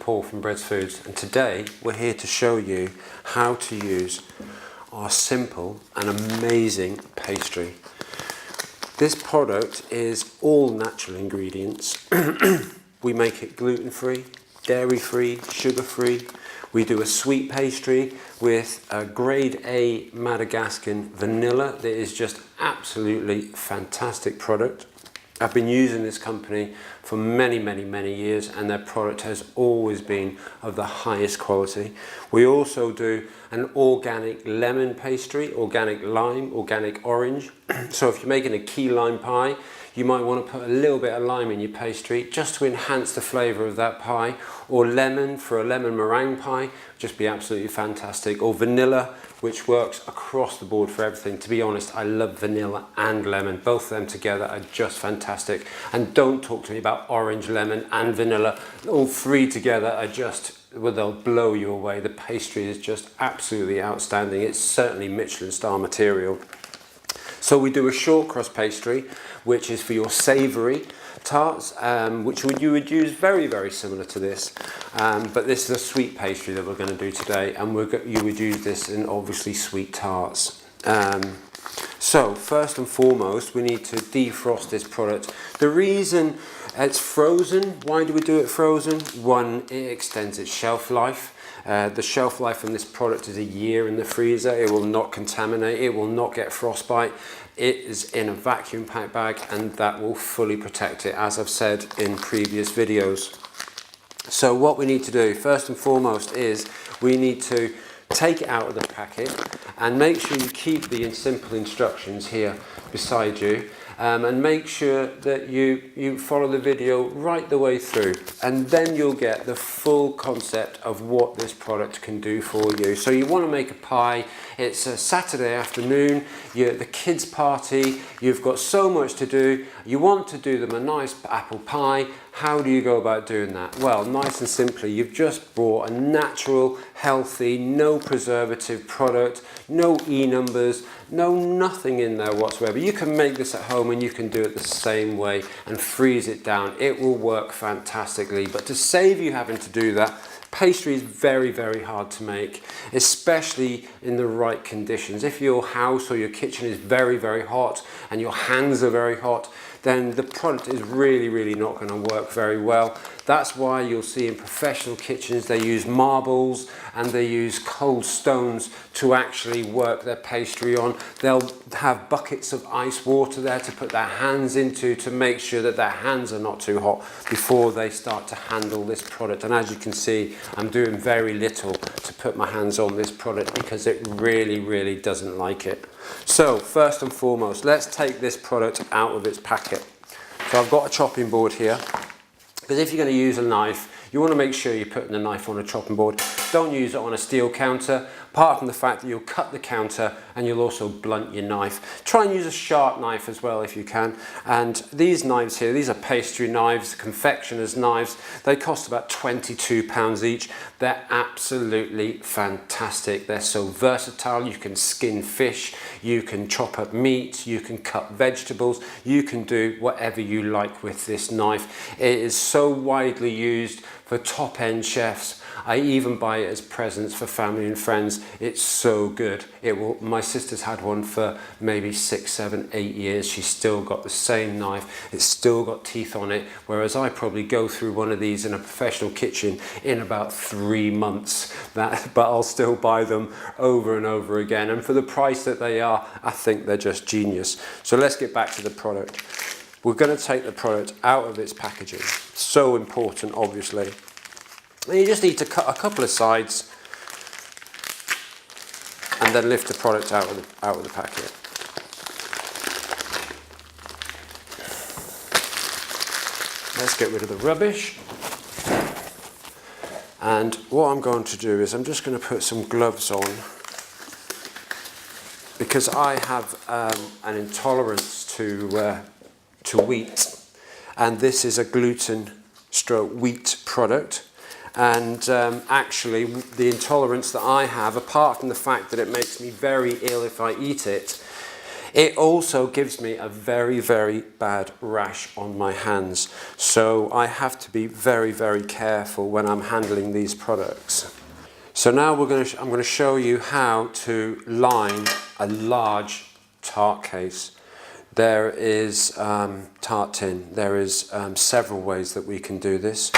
Paul from Bred Foods, and today we're here to show you how to use our simple and amazing pastry. This product is all natural ingredients. We make it gluten-free, dairy-free, sugar-free. We do a sweet pastry with a grade A Madagascan vanilla that is just absolutely fantastic product. I've been using this company for many years, and their product has always been of the highest quality. We also do an organic lemon pastry, organic lime, organic orange. So if you're making a key lime pie, you might want to put a little bit of lime in your pastry just to enhance the flavour of that pie, or lemon for a lemon meringue pie, just be absolutely fantastic, or vanilla, which works across the board for everything. To be honest, I love vanilla and lemon. Both of them together are just fantastic. And don't talk to me about orange, lemon and vanilla. All three together are just, well, they'll blow you away. The pastry is just absolutely outstanding. It's certainly Michelin star material. So we do a short crust pastry, which is for your savoury tarts, which you would use very similar to this, but this is a sweet pastry that we're going to do today, and you would use this in obviously sweet tarts. So first and foremost, we need to defrost this product. The reason it's frozen, why do we do it frozen? One, it extends its shelf life. The shelf life on this product is a year in the freezer. It will not contaminate, it will not get frostbite. It is in a vacuum pack bag, and that will fully protect it, as I've said in previous videos. So what we need to do first and foremost is we need to take it out of the packet and make sure you keep the simple instructions here beside you. And make sure that you follow the video right the way through, and then you'll get the full concept of what this product can do for you. So you want to make a pie, it's a Saturday afternoon, you're at the kids' party, you've got so much to do, you want to do them a nice apple pie. How do you go about doing that? Well, nice and simply, you've just bought a natural, healthy, no preservative product, no E-numbers, nothing in there whatsoever. You can make this at home and you can do it the same way and freeze it down. It will work fantastically. But to save you having to do that, pastry is very hard to make, especially in the right conditions. If your house or your kitchen is very hot and your hands are very hot, then the product is really not going to work very well. That's why you'll see in professional kitchens they use marbles and they use cold stones to actually work their pastry on. They'll have buckets of ice water there to put their hands into to make sure that their hands are not too hot before they start to handle this product. And as you can see, I'm doing very little to put my hands on this product because it really doesn't like it. So first and foremost, let's take this product out of its packet. So I've got a chopping board here, because if you're going to use a knife, you want to make sure you're putting the knife on a chopping board. Don't use it on a steel counter, apart from the fact that you'll cut the counter and you'll also blunt your knife. Try and use a sharp knife as well if you can. And these knives here, these are pastry knives, confectioner's knives. They cost about £22 each. They're absolutely fantastic. They're so versatile. You can skin fish, you can chop up meat, you can cut vegetables, you can do whatever you like with this knife. It is so widely used for top-end chefs. I even buy it as presents for family and friends. It's so good. My sister's had one for maybe 6, 7, 8 years. She's still got the same knife. It's still got teeth on it, whereas I probably go through one of these in a professional kitchen in about 3 months. But I'll still buy them over and over again. And for the price that they are, I think they're just genius. So let's get back to the product. We're going to take the product out of its packaging. So important, obviously. And you just need to cut a couple of sides and then lift the product out of the packet. Let's get rid of the rubbish. And what I'm going to do is I'm just going to put some gloves on, because I have an intolerance to wheat, and this is a gluten/wheat product. And actually the intolerance that I have, apart from the fact that it makes me very ill if I eat it, It also gives me a very, very bad rash on my hands. So I have to be very, very careful when I'm handling these products. So now I'm going to show you how to line a large tart case. There is tart tin. There is several ways that we can do this.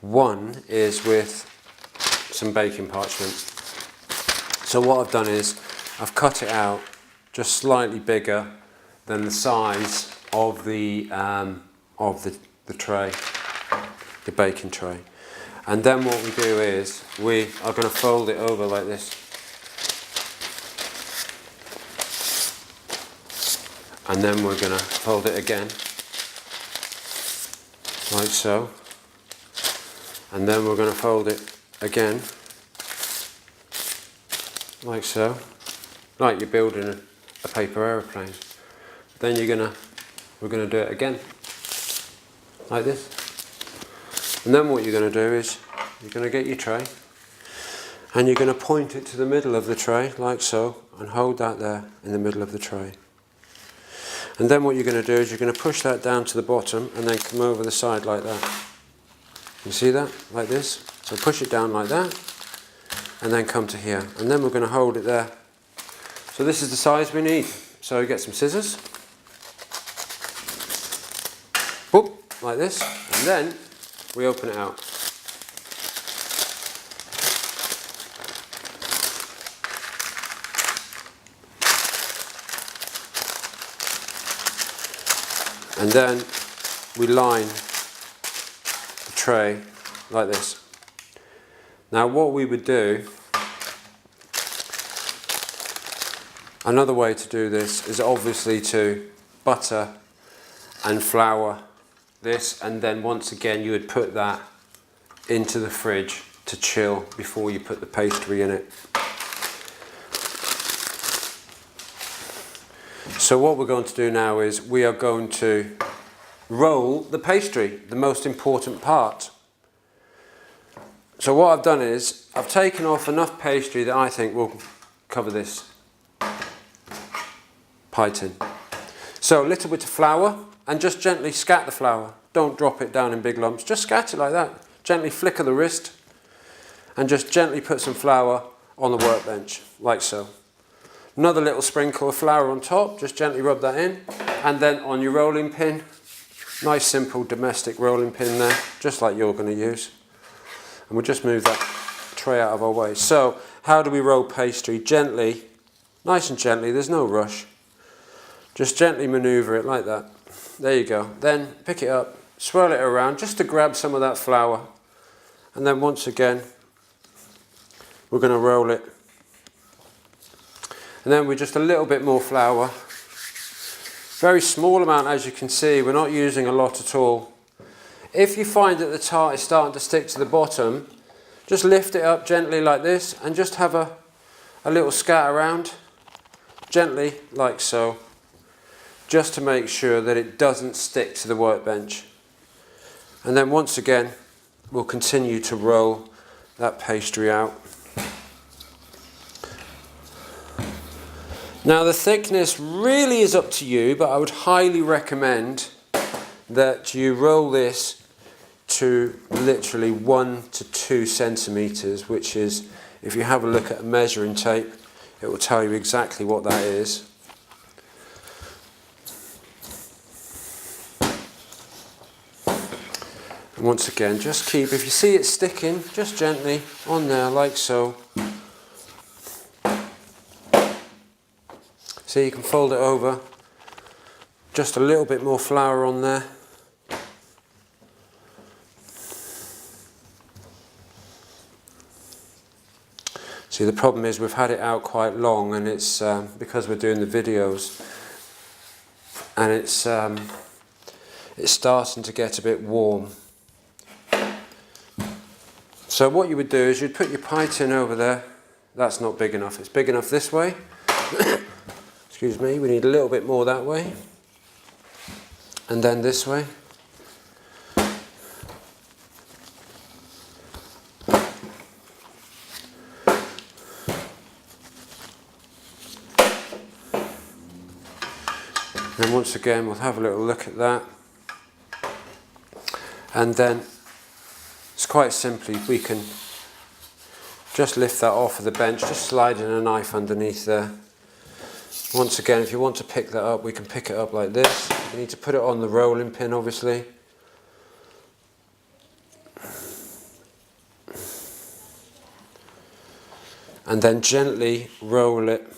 One is with some baking parchment. So what I've done is I've cut it out just slightly bigger than the size of the tray, the baking tray. And then what we do is we are going to fold it over like this. And then we're going to fold it again, like so. And then we're going to fold it again, like so. Like you're building a paper aeroplane. Then we're going to do it again, like this. And then what you're going to do is you're going to get your tray and you're going to point it to the middle of the tray, like so, and hold that there in the middle of the tray. And then what you're going to do is you're going to push that down to the bottom and then come over the side like that. You see that? Like this. So push it down like that and then come to here. And then we're going to hold it there. So this is the size we need. So get some scissors. Boop, like this. And then we open it out. And then we line the tray like this. Now what we would do, another way to do this is obviously to butter and flour this, and then once again you would put that into the fridge to chill before you put the pastry in it. So what we're going to do now is we are going to roll the pastry, the most important part. So what I've done is I've taken off enough pastry that I think will cover this pie tin. So a little bit of flour and just gently scat the flour. Don't drop it down in big lumps, just scat it like that. Gently flicker the wrist and just gently put some flour on the workbench, like so. Another little sprinkle of flour on top, just gently rub that in. And then on your rolling pin, nice simple domestic rolling pin there, just like you're going to use. And we'll just move that tray out of our way. So, how do we roll pastry? Gently, nice and gently, there's no rush. Just gently manoeuvre it like that. There you go. Then pick it up, swirl it around just to grab some of that flour. And then once again, we're going to roll it. And then with just a little bit more flour. Very small amount, as you can see, we're not using a lot at all. If you find that the tart is starting to stick to the bottom, just lift it up gently like this and just have a little scat around, gently like so, just to make sure that it doesn't stick to the workbench. And then once again, we'll continue to roll that pastry out. Now the thickness really is up to you, but I would highly recommend that you roll this to literally 1 to 2 centimeters, which is, if you have a look at a measuring tape, it will tell you exactly what that is. And once again, just keep, if you see it sticking, just gently on there like so. See, you can fold it over, just a little bit more flour on there. See, the problem is we've had it out quite long, and it's because we're doing the videos, and it's starting to get a bit warm. So what you would do is you'd put your pie tin over there. That's not big enough. It's big enough this way. Excuse me, we need a little bit more that way. And then this way. once again we'll have a little look at that, and then it's quite simply we can just lift that off of the bench, just sliding a knife underneath there. Once again, if you want to pick that up, we can pick it up like this. You need to put it on the rolling pin, obviously. And then gently roll it.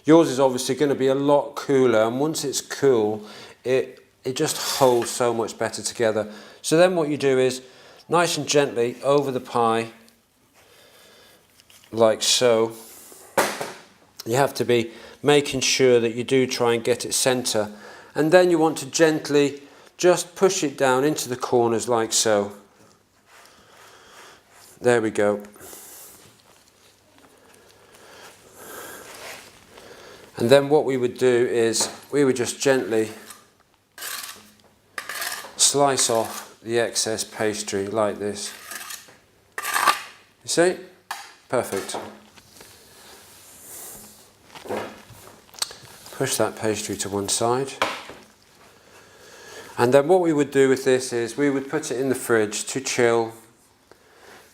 Yours is obviously going to be a lot cooler, and once it's cool, it just holds so much better together. So then what you do is, nice and gently over the pie, like so. You have to be making sure that you do try and get it centre, and then you want to gently just push it down into the corners like so. There we go. And then what we would do is we would just gently slice off the excess pastry like this. You see? Perfect. Push that pastry to one side. And then what we would do with this is we would put it in the fridge to chill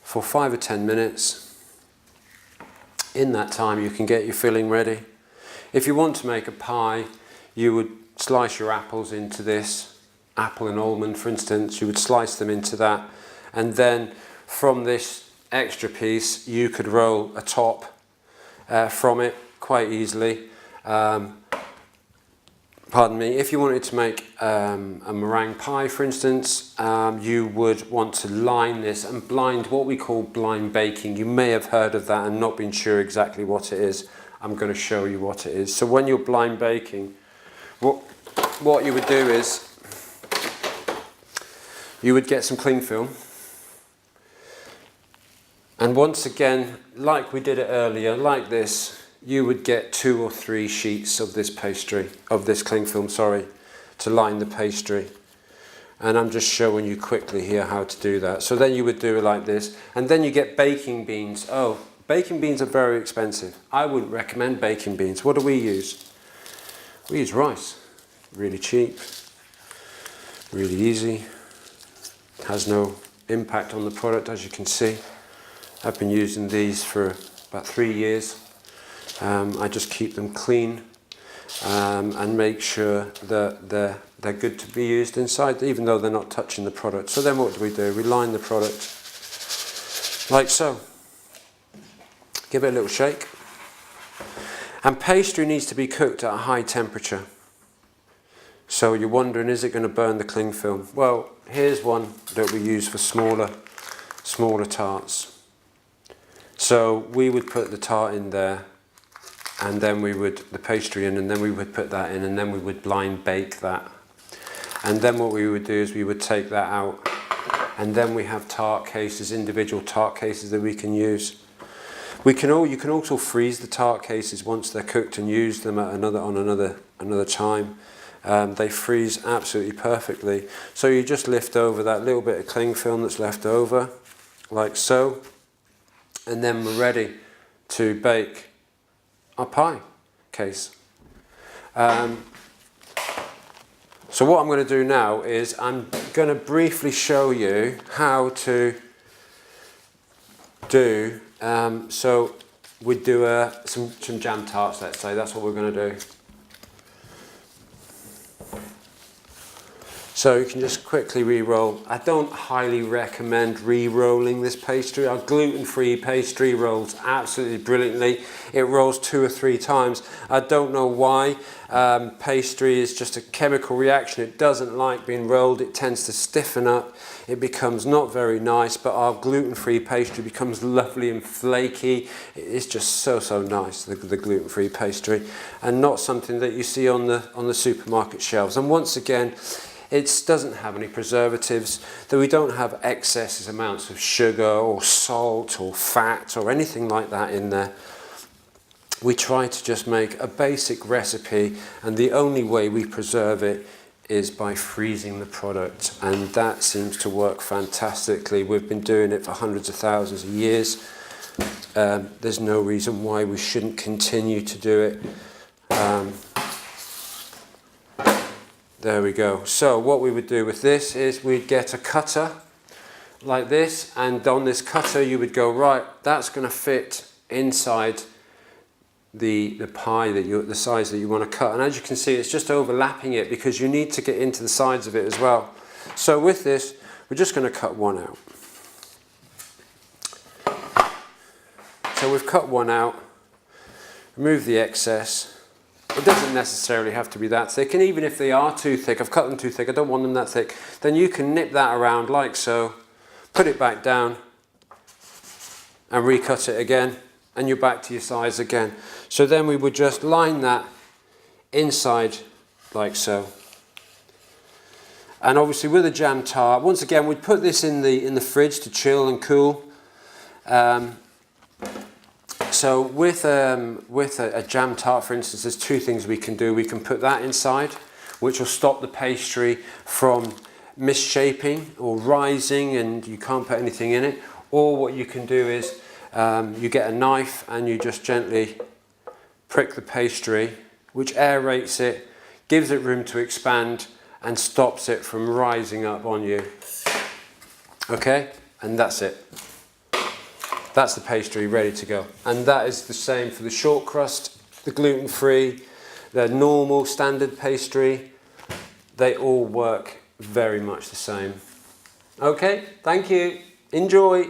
for 5 or 10 minutes. In that time you can get your filling ready. If you want to make a pie, you would slice your apples into this, apple and almond for instance, you would slice them into that, and then from this extra piece you could roll a top from it quite easily. Pardon me, if you wanted to make a meringue pie for instance, you would want to line this and blind, what we call blind baking. You may have heard of that and not been sure exactly what it is. I'm going to show you what it is. So when you're blind baking, what you would do is you would get some cling film, and once again, like we did it earlier, like this, you would get 2 or 3 sheets of this pastry, of this cling film, sorry, to line the pastry. And I'm just showing you quickly here how to do that. So then you would do it like this, and then you get baking beans. Oh, baking beans are very expensive. I wouldn't recommend baking beans. What do we use? We use rice. Really cheap, really easy, has no impact on the product, as you can see. I've been using these for about 3 years. I just keep them clean and make sure that they're good to be used inside, even though they're not touching the product. So then what do? We line the product like so. Give it a little shake. And pastry needs to be cooked at a high temperature. So you're wondering, is it going to burn the cling film? Well, here's one that we use for smaller tarts. So we would put the tart in there, and then we would, the pastry in, and then we would put that in, and then we would blind bake that. And then what we would do is we would take that out, and then we have tart cases, individual tart cases that we can use. You can also freeze the tart cases once they're cooked and use them at another time. They freeze absolutely perfectly. So you just lift over that little bit of cling film that's left over, like so, and then we're ready to bake our pie case. So what I'm going to do now is I'm going to briefly show you how to do, so we'd do some jam tarts, let's say. That's what we're going to do. So you can just quickly re-roll. I don't highly recommend re-rolling this pastry. Our gluten-free pastry rolls absolutely brilliantly. It rolls 2 or 3 times. I don't know why. Pastry is just a chemical reaction. It doesn't like being rolled. It tends to stiffen up. It becomes not very nice, but our gluten-free pastry becomes lovely and flaky. It's just so nice, the gluten-free pastry, and not something that you see on the supermarket shelves. And once again, it doesn't have any preservatives, though we don't have excess amounts of sugar or salt or fat or anything like that in there. We try to just make a basic recipe, and the only way we preserve it is by freezing the product, and that seems to work fantastically. We've been doing it for hundreds of thousands of years. There's no reason why we shouldn't continue to do it. There we go. So what we would do with this is we'd get a cutter like this, and on this cutter you would go, right, that's going to fit inside the pie that the size that you want to cut. And as you can see, it's just overlapping it because you need to get into the sides of it as well. So with this, we're just going to cut one out. So we've cut one out, remove the excess. It doesn't necessarily have to be that thick, and even if they are too thick, I've cut them too thick, I don't want them that thick, then you can nip that around like so, put it back down and recut it again, and you're back to your size again. So then we would just line that inside like so. And obviously with a jam tart, once again we'd put this in the fridge to chill and cool. So with a jam tart, for instance, there's two things we can do. We can put that inside, which will stop the pastry from misshaping or rising and you can't put anything in it. Or what you can do is you get a knife and you just gently prick the pastry, which aerates it, gives it room to expand and stops it from rising up on you. Okay, and that's it. That's the pastry ready to go. And that is the same for the short crust, the gluten-free, the normal standard pastry. They all work very much the same. Okay, thank you. Enjoy.